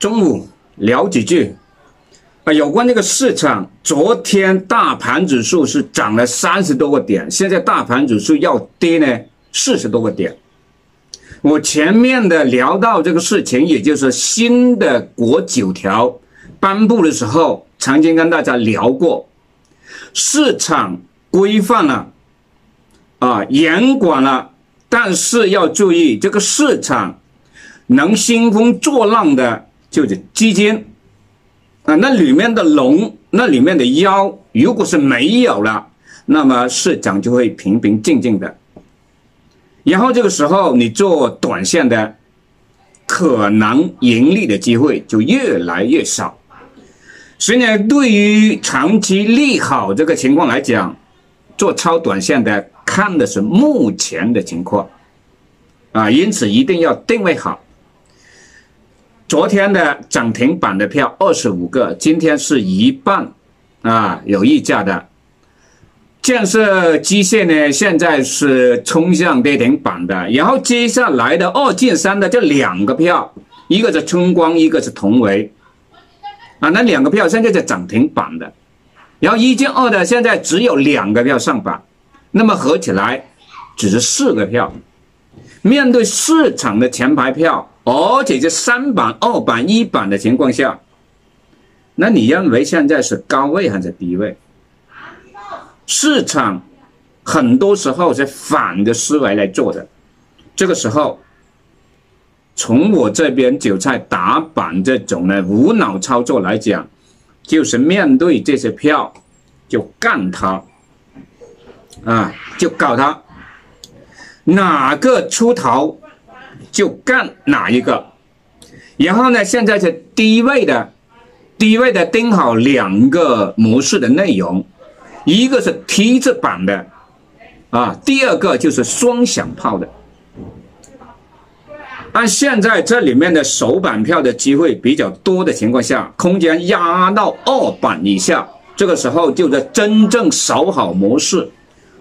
中午聊几句有关这个市场，昨天大盘指数是涨了30多个点，现在大盘指数要跌呢40多个点。我前面的聊到这个事情，也就是新的国9条颁布的时候，曾经跟大家聊过，市场规范了严管了，但是要注意，这个市场能兴风作浪的就是基金那里面的龙，那里面的妖，如果是没有了，那么市场就会平平静静的。然后这个时候你做短线的可能盈利的机会就越来越少。所以呢，对于长期利好这个情况来讲，做超短线的看的是目前的情况因此一定要定位好。昨天的涨停板的票25个，今天是一半有溢价的。建设机械呢，现在是冲向跌停板的，然后接下来的2进3的这2个票，一个是春光，一个是同维那2个票现在是涨停板的，然后1进2的现在只有2个票上板，那么合起来只是4个票。面对市场的前排票，而且是3板、2板、1板的情况下，那你认为现在是高位还是低位？市场很多时候是反着思维来做的，这个时候从我这边韭菜打板这种呢无脑操作来讲，就是面对这些票就干它就搞它，哪个出头就干哪一个。然后呢，现在是低位的盯好2个模式的内容，一个是 T 字板的第二个就是双响炮的。按现在这里面的首板票的机会比较多的情况下，空间压到2板以下，这个时候就是真正守好模式，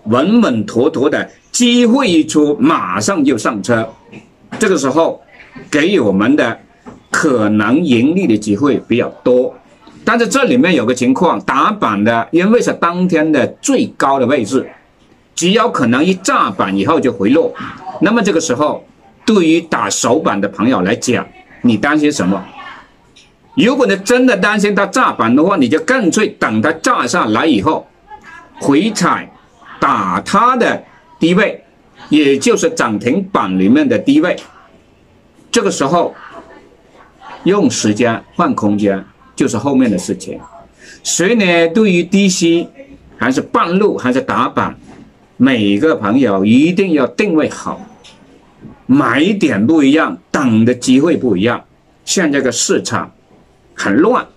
稳稳妥妥的，机会一出马上就上车，这个时候给予我们的可能盈利的机会比较多。但是这里面有个情况，打板的因为是当天的最高的位置，只有可能一炸板以后就回落，那么这个时候对于打首板的朋友来讲，你担心什么？如果你真的担心它炸板的话，你就干脆等它炸下来以后回踩打它的低位，也就是涨停板里面的低位，这个时候用时间换空间就是后面的事情。所以呢，对于低吸还是半路还是打板，每个朋友一定要定位好，买点不一样，等的机会不一样。现在这个市场很乱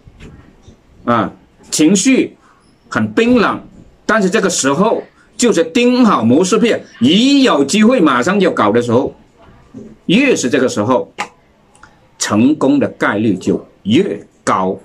情绪很冰冷，但是这个时候就是盯好模式片，一有机会马上就搞的时候，越是这个时候成功的概率就越高。